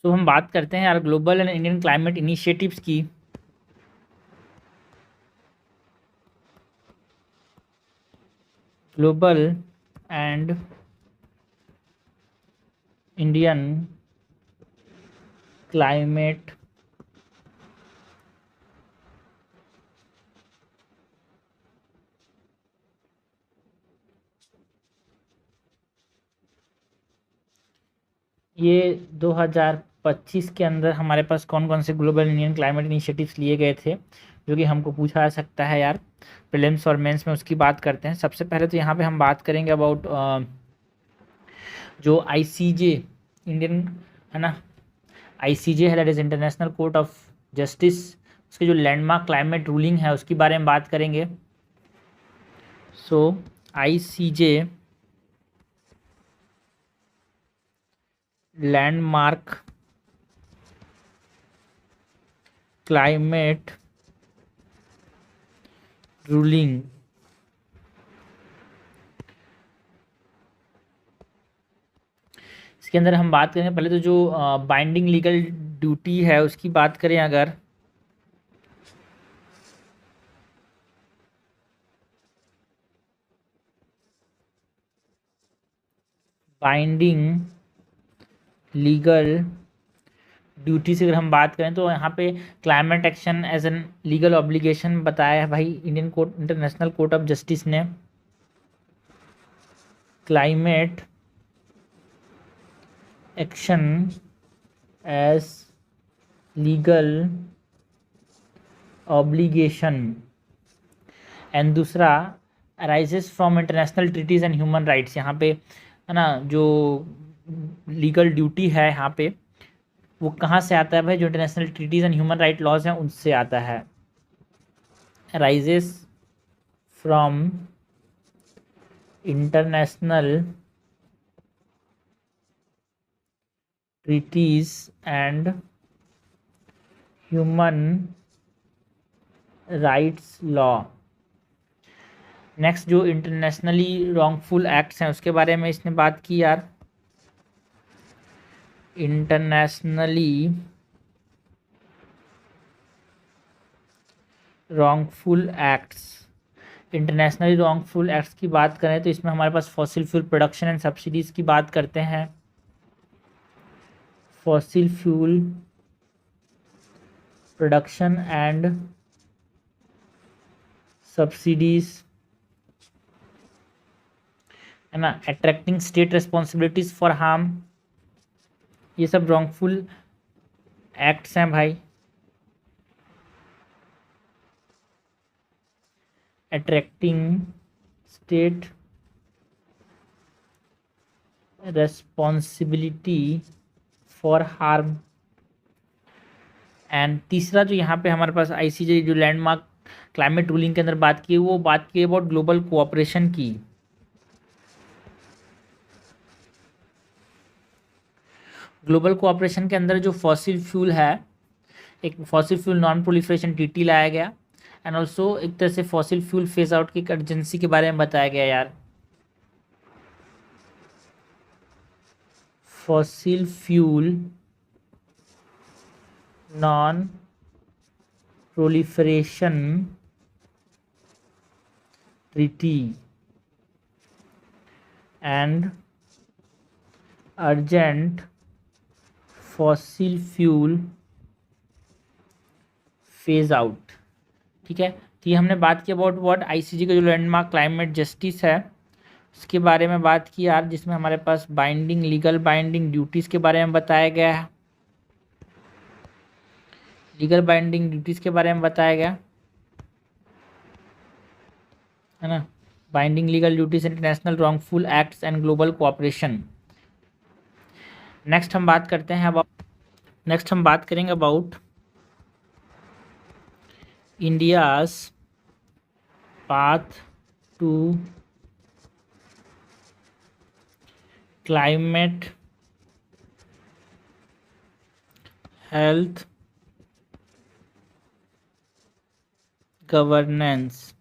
तो हम बात करते हैं यार global and Indian climate initiatives की। ग्लोबल एंड इंडियन क्लाइमेट ये 2025 के अंदर हमारे पास कौन कौन से ग्लोबल इंडियन क्लाइमेट इनिशिएटिव्स लिए गए थे जो कि हमको पूछा जा सकता है यार प्रीलिम्स और मेंस में, उसकी बात करते हैं। सबसे पहले तो यहाँ पे हम बात करेंगे अबाउट जो आईसीजे इंडियन है ना, आईसीजे है, that is international court of justice, उसके जो लैंडमार्क क्लाइमेट रूलिंग है उसके बारे में बात करेंगे। सो आईसीजे लैंडमार्क क्लाइमेट रूलिंग, इसके अंदर हम बात करेंगे पहले तो जो बाइंडिंग लीगल ड्यूटी है उसकी बात करें अगर, बाइंडिंग लीगल ड्यूटी से अगर हम बात करें तो यहाँ पे climate action as an legal obligation बताया है भाई Indian court, international court of justice ने। Climate action as legal obligation, and दूसरा arises from international treaties and human rights. यहाँ पे है ना जो लीगल ड्यूटी है यहाँ पे वो कहाँ से आता है भाई, जो international treaties and human right laws हैं उनसे आता है। Arises from international treaties and human rights law. Next जो इंटरनेशनली रॉन्गफुल एक्ट्स हैं उसके बारे में इसने बात की यार। Internationally wrongful acts, internationally wrongful acts की बात करें तो इसमें हमारे पास fossil fuel production and subsidies की बात करते हैं। Fossil fuel production and subsidies है ना, attracting state responsibilities for harm, ये सब रॉन्गफुल एक्ट्स हैं भाई। Attracting state responsibility for harm, and तीसरा जो यहाँ पे हमारे पास आईसीजे जो लैंडमार्क क्लाइमेट रूलिंग के अंदर बात की है वो बात की अबाउट ग्लोबल कोऑपरेशन की। ग्लोबल कोऑपरेशन के अंदर जो फॉसिल फ्यूल है, एक fossil fuel non proliferation treaty लाया गया, एंड ऑल्सो एक तरह से फॉसिल फ्यूल फेज आउट की अर्जेंसी के बारे में बताया गया यार। Fossil fuel non proliferation treaty and urgent fossil fuel phase out. ठीक है, तो ये हमने बात की अबाउट व्हाट आईसीजे का जो लैंडमार्क क्लाइमेट जस्टिस है उसके बारे में बात की यार, जिसमें हमारे पास बाइंडिंग लीगल बाइंडिंग ड्यूटीज़ के बारे में बताया गया है। लीगल बाइंडिंग ड्यूटीज़ के बारे में बताया गया है ना, binding legal duties, international wrongful acts and global cooperation. Next हम बात करते हैं अबाउट, नेक्स्ट हम बात करेंगे about India's path to climate health governance.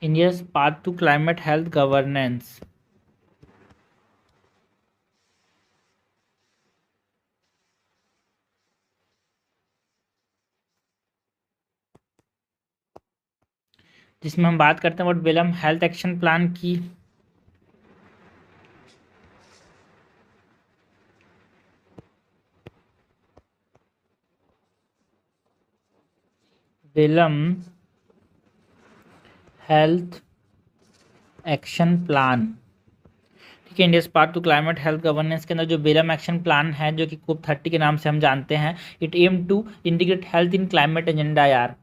India's path to climate health governance. जिसमें हम बात करते हैं about Belem health action plan की। बेलम हेल्थ एक्शन प्लान, ठीक है, India part to climate health governance के अंदर जो बेलम एक्शन प्लान है जो कि कोप 30 के नाम से हम जानते हैं, it aim to integrate health in climate agenda यार,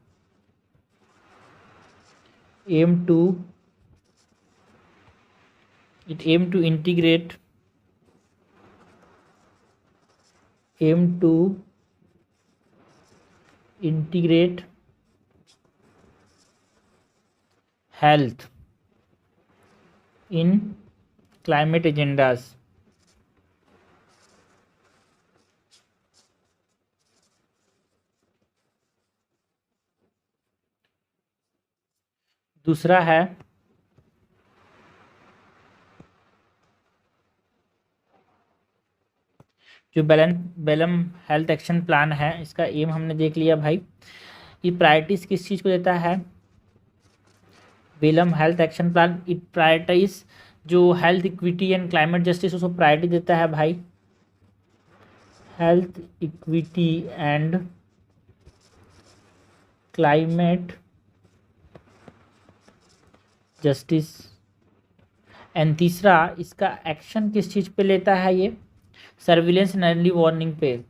aim to it aim to integrate aim to integrate health in climate agendas। दूसरा है जो बेलम हेल्थ एक्शन प्लान है, इसका एम हमने देख लिया भाई। ये प्रायोरिटीज किस चीज़ को देता है? Belem health action plan it prioritise जो health equity and climate justice उसको प्रायोरिटी देता है भाई। Health equity and climate justice. And तीसरा इसका एक्शन किस चीज़ पे लेता है? ये सर्विलेंस एंड अर्ली वार्निंग पे,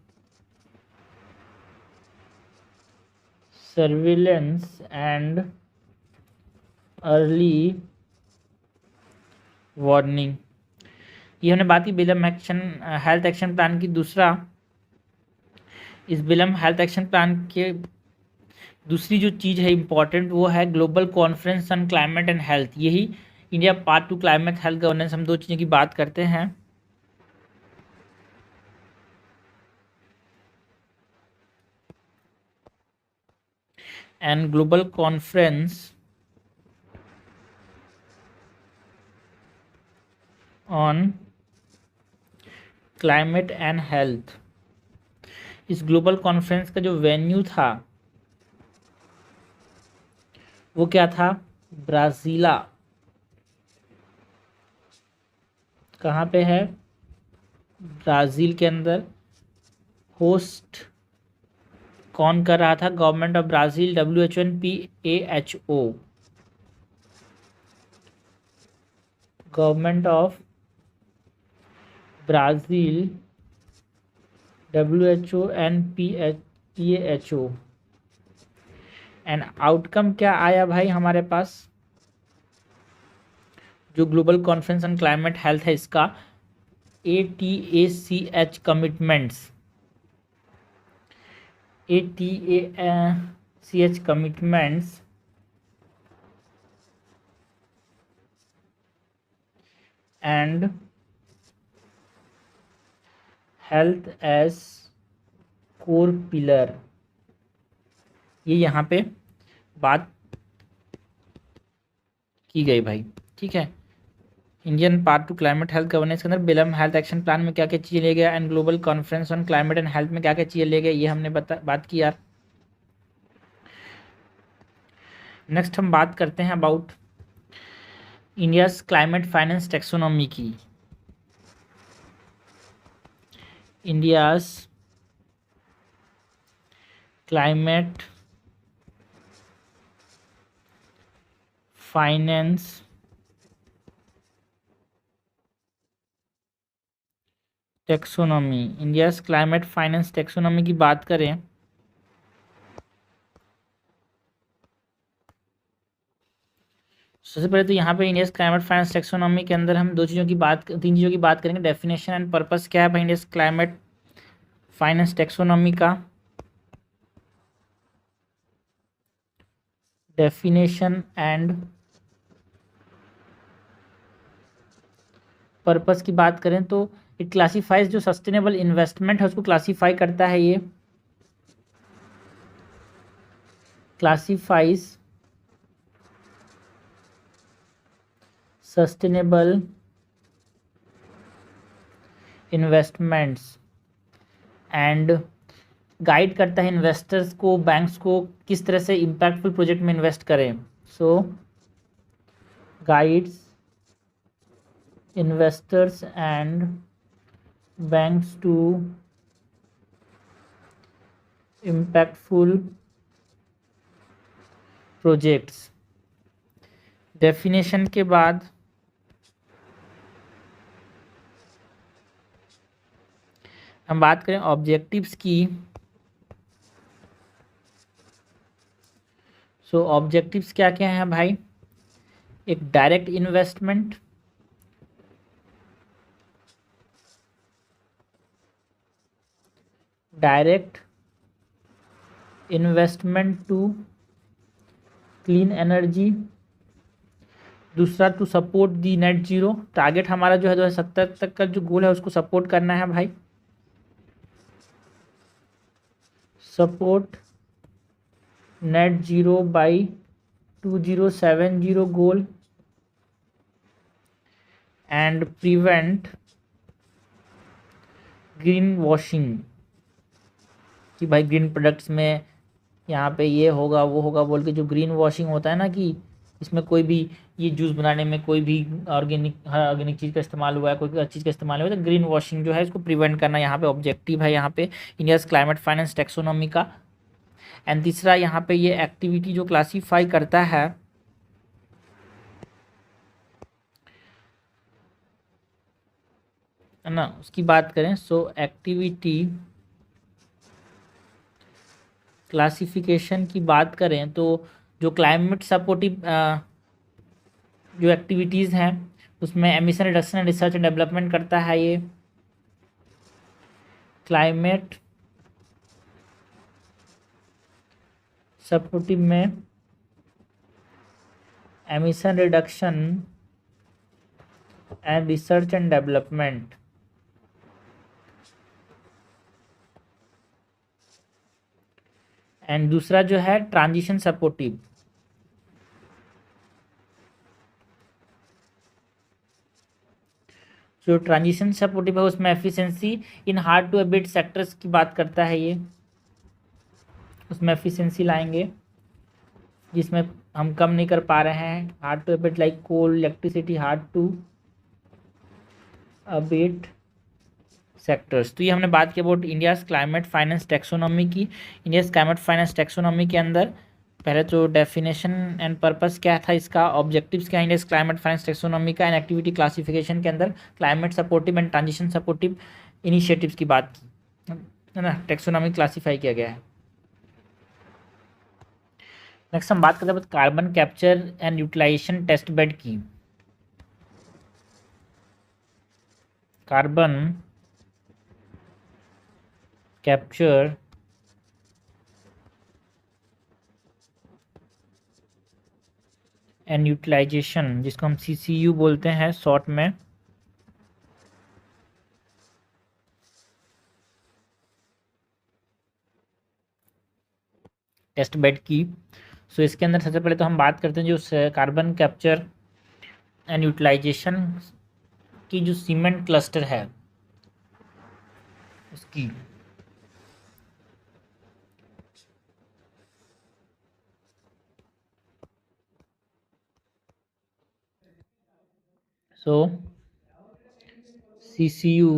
सर्विलेंस एंड अर्ली वार्निंग। ये हमने बात की Belem action health action plan की। दूसरा, इस बेलम हेल्थ एक्शन प्लान के दूसरी जो चीज़ है इंपॉर्टेंट, वो है global conference on climate and health. यही India part to climate health governance, हम दो चीज़ों की बात करते हैं। And global conference on climate and health. इस ग्लोबल कॉन्फ्रेंस का जो वेन्यू था वो क्या था? ब्राज़ीला। कहाँ पे है? ब्राज़ील के अंदर। होस्ट कौन कर रहा था? Government of Brazil, WHO and PAHO, government of Brazil, WHO and PAHO। And outcome क्या आया भाई हमारे पास? जो global conference on climate health है इसका ATACH commitments, ATACH commitments and health as core pillar. ये यहाँ पे बात की गई भाई, ठीक है। Indian part to climate health governance के अंदर बेलम हेल्थ एक्शन प्लान में क्या क्या चीज़ें ले गया and global conference on climate and health में क्या क्या चीज़ें ले गए, ये हमने बात की यार। नेक्स्ट हम बात करते हैं about India's climate finance taxonomy की। India's climate finance taxonomy, India's climate finance taxonomy की बात करें सबसे पहले तो यहाँ पे इंडियाज क्लाइमेट फाइनेंस टेक्सोनॉमी के अंदर हम तीन चीज़ों की बात करेंगे। डेफिनेशन एंड पर्पस क्या है भाई इंडियाज क्लाइमेट फाइनेंस टेक्सोनॉमी का? डेफिनेशन एंड पर्पस की बात करें तो इट क्लासीफाइज जो सस्टेनेबल इन्वेस्टमेंट है उसको क्लासीफाई करता है। ये classifies sustainable investments and guide करता है इन्वेस्टर्स को, बैंक्स को किस तरह से इम्पैक्टफुल प्रोजेक्ट में इन्वेस्ट करें। सो guides investors and banks to impactful projects। Definition के बाद हम बात करें ऑब्जेक्टिव्स की। सो ऑब्जेक्टिव्स क्या क्या हैं भाई? एक direct investment, direct investment to clean energy. दूसरा, to support the net zero. Target हमारा जो है 2070 तक का जो गोल है उसको सपोर्ट करना है भाई। Support net zero by 2070 goal and prevent green washing. कि भाई ग्रीन प्रोडक्ट्स में यहाँ पे ये होगा वो होगा बोल के, जो ग्रीन वॉशिंग होता है ना, कि इसमें कोई भी ये जूस बनाने में कोई भी ऑर्गेनिक चीज़ का इस्तेमाल हुआ है, कोई अच्छी चीज़ का इस्तेमाल हुआ है, तो ग्रीन वॉशिंग जो है इसको प्रिवेंट करना यहाँ पे ऑब्जेक्टिव है, यहाँ पे इंडियाज़ क्लाइमेट फाइनेंस टेक्सोनॉमी का। एंड तीसरा, यहाँ पे ये एक्टिविटी जो क्लासीफाई करता है ना, उसकी बात करें। सो एक्टिविटी क्लासिफिकेशन की बात करें तो जो क्लाइमेट सपोर्टिव जो एक्टिविटीज़ हैं उसमें emission reduction and research and development करता है ये। क्लाइमेट सपोर्टिव में emission reduction and research and development. And दूसरा जो है ट्रांजिशन सपोर्टिव। जो ट्रांजिशन सपोर्टिव है उसमें efficiency in hard to abate sectors की बात करता है ये। उसमें एफिशिएंसी लाएंगे जिसमें हम कम नहीं कर पा रहे हैं, hard to abate like coal, electricity, hard to abate sectors. तो ये हमने बात की about India's climate finance taxonomy की। इंडियाज़ क्लाइमेट फाइनेंस टेक्सोनॉमी के अंदर पहले तो डेफिनेशन एंड पर्पस क्या था इसका, ऑब्जेक्टिव्स क्या है इंडियाज़ क्लाइमेट फाइनेंस टेक्सोनॉमी का, एंड एक्टिविटी क्लासिफिकेशन के अंदर climate supportive and transition supportive initiatives की बात की, है ना, टेक्सोनॉमी क्लासीफाई किया गया है। नेक्स्ट हम बात करते हैं carbon capture and utilisation test bed की। कार्बन कैप्चर एंड यूटिलाइजेशन, जिसको हम CCU बोलते हैं शॉर्ट में। टेस्ट बेड की। सो इसके अंदर सबसे पहले तो हम बात करते हैं जो कार्बन कैप्चर एंड यूटिलाइजेशन की जो सीमेंट क्लस्टर है उसकी। सो CCU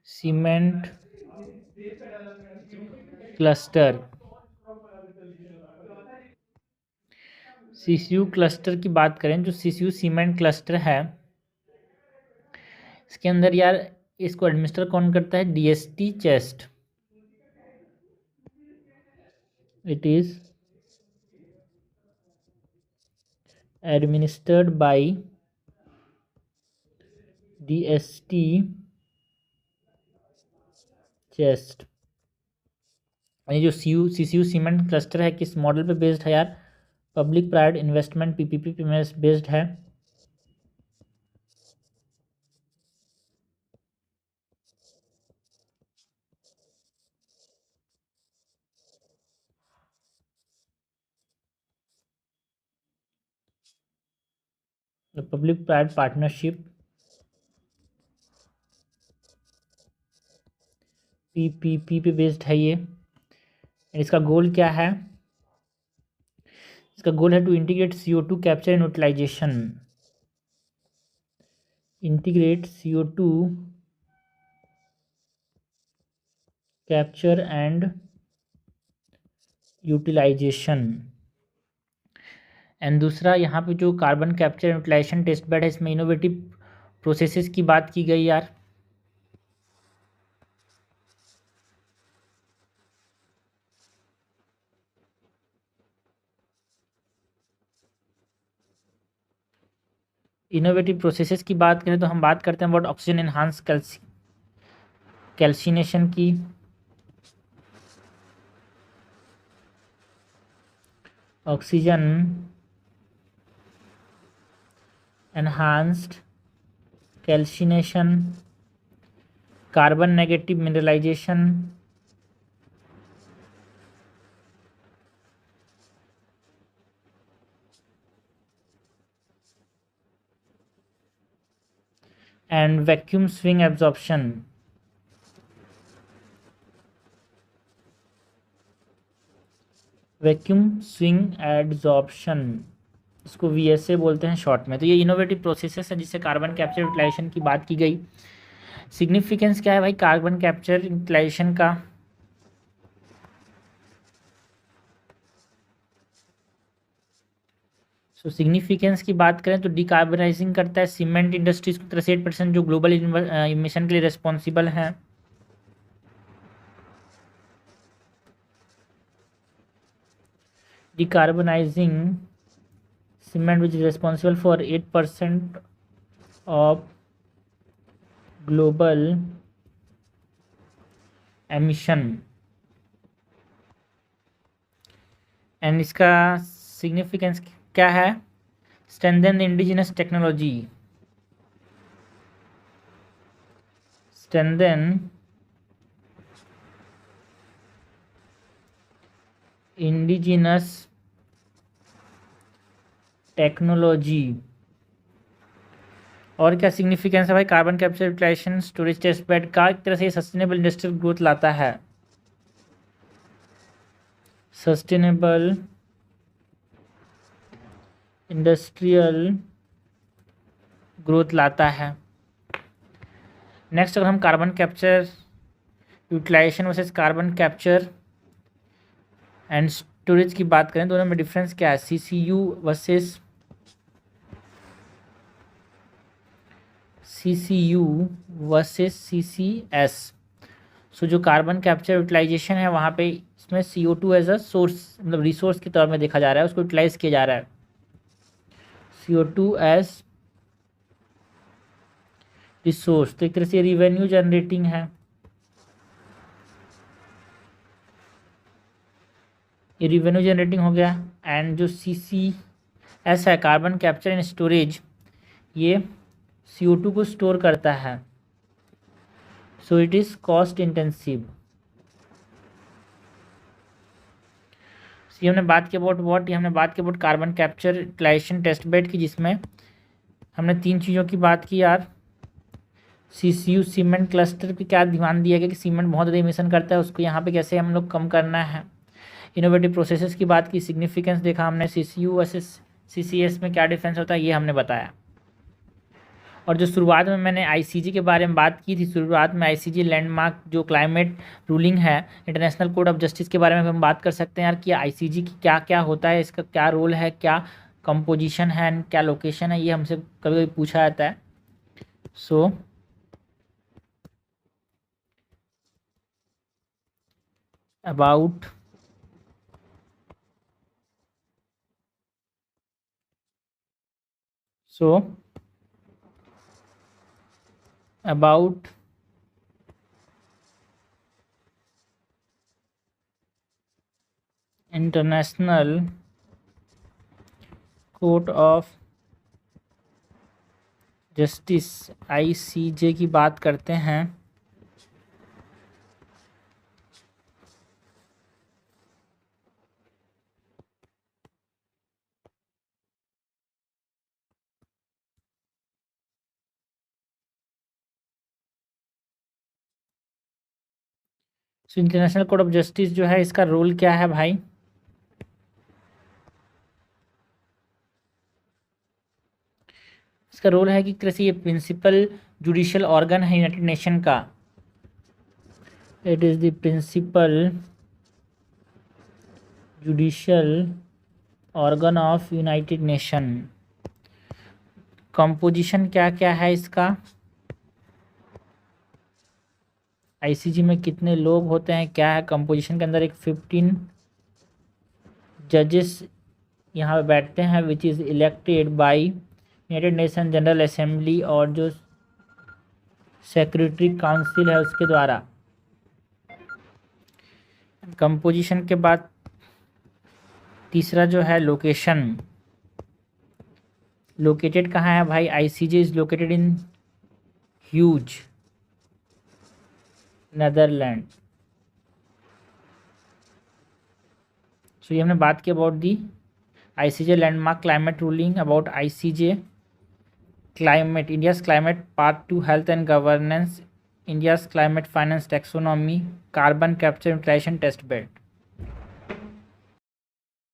cement cluster, CCU cluster की बात करें, जो CCU सीमेंट क्लस्टर है इसके अंदर यार इसको एडमिनिस्टर कौन करता है? DST chest. It is administered by DST chest. ये जो CCU सीमेंट क्लस्टर है किस मॉडल पे बेस्ड है यार? पब्लिक प्राइवेट इन्वेस्टमेंट PPP पे बेस्ड है। पब्लिक प्राइवेट पार्टनरशिप PPP पे बेस्ड है ये। इसका गोल क्या है? इसका गोल है to integrate CO2 capture and utilisation, integrate CO2 capture and utilisation. And दूसरा यहाँ पे जो carbon capture and utilisation test bed है, इसमें इनोवेटिव प्रोसेसेस की बात की गई यार। इनोवेटिव प्रोसेसेस की बात करें तो हम बात करते हैं अबाउट ऑक्सीजन एनहांस कैल्सिनेशन की, oxygen enhanced calcination, carbon negative mineralisation, and vacuum swing absorption. Vacuum swing adsorption, इसको VSA बोलते हैं शॉर्ट में। तो ये इनोवेटिव प्रोसेसेस है जिससे कार्बन कैप्चर यूटिलाइजेशन की बात की गई। सिग्निफिकेंस क्या है भाई कार्बन कैप्चर यूटिलाइजेशन का? सो सिग्निफिकेंस की बात करें तो डिकार्बनाइजिंग करता है सीमेंट इंडस्ट्रीज को 63% जो ग्लोबल इमिशन के लिए रिस्पॉन्सिबल हैं। Decarbonising cement which is responsible for 8% of global emission. And इसका सिग्निफिकेंस क्या है? Strengthen the indigenous technology, strengthen indigenous technology. और क्या सिग्निफिकेंस है भाई carbon capture utilisation storage test bed का? एक तरह से सस्टेनेबल इंडस्ट्रियल ग्रोथ लाता है, सस्टेनेबल इंडस्ट्रियल ग्रोथ लाता है। नेक्स्ट अगर हम carbon capture utilisation versus carbon capture and storage की बात करें, दोनों में डिफरेंस क्या है? CCU versus CCS। सो जो कार्बन कैप्चर यूटिलाइजेशन है वहाँ पे इसमें CO2 एज अ सोर्स मतलब रिसोर्स के तौर में देखा जा रहा है, उसको यूटिलाइज किया जा रहा है, CO2 एज रिसोर्स। तो एक तरह से रिवेन्यू जनरेटिंग है, ये रिवेन्यू जनरेटिंग हो गया। एंड जो CCS है कार्बन कैप्चर एंड स्टोरेज, ये CO2 को स्टोर करता है, so it is cost intensive. ये हमने बात की अबाउट व्हाट, ये हमने बात की about carbon capture utilisation test bed की, जिसमें हमने 3 चीज़ों की बात की यार। CCU सीमेंट क्लस्टर पे क्या ध्यान दिया गया कि सीमेंट बहुत ज़्यादा इमिशन करता है, उसको यहाँ पे कैसे हम लोग कम करना है। इनोवेटिव प्रोसेसेस की बात की, सिग्निफिकेंस देखा हमने, CCU वर्सेस CCS में क्या डिफरेंस होता है ये हमने बताया। और जो शुरुआत में मैंने ICG के बारे में बात की थी, शुरुआत में ICG लैंडमार्क जो क्लाइमेट रूलिंग है, इंटरनेशनल कोड ऑफ जस्टिस के बारे में हम बात कर सकते हैं यार कि ICG की क्या क्या होता है, इसका क्या रोल है, क्या कंपोजिशन है, क्या लोकेशन है, ये हमसे कभी कभी पूछा जाता है। So about about international court of justice ICJ की बात करते हैं, so international court of justice जो है इसका रोल क्या है भाई? इसका रोल है कि कृषि ये प्रिंसिपल जुडिशियल ऑर्गन है यूनाइटेड नेशन का। It is the principal judicial organ of United Nation. Composition क्या क्या है इसका, आईसीजे में कितने लोग होते हैं, क्या है कंपोजिशन के अंदर। एक 15 जजेस यहाँ पे बैठते हैं which is elected by United nation general assembly, और जो सेक्रेटरी काउंसिल है उसके द्वारा। कंपोजिशन के बाद तीसरा जो है लोकेशन, लोकेटेड कहाँ है भाई, ICJ is located in Hague, Netherland. So ये हमने बात की about the ICJ landmark climate ruling, about ICJ climate, India's climate path to health and governance, India's climate finance taxonomy, carbon capture utilisation test bed.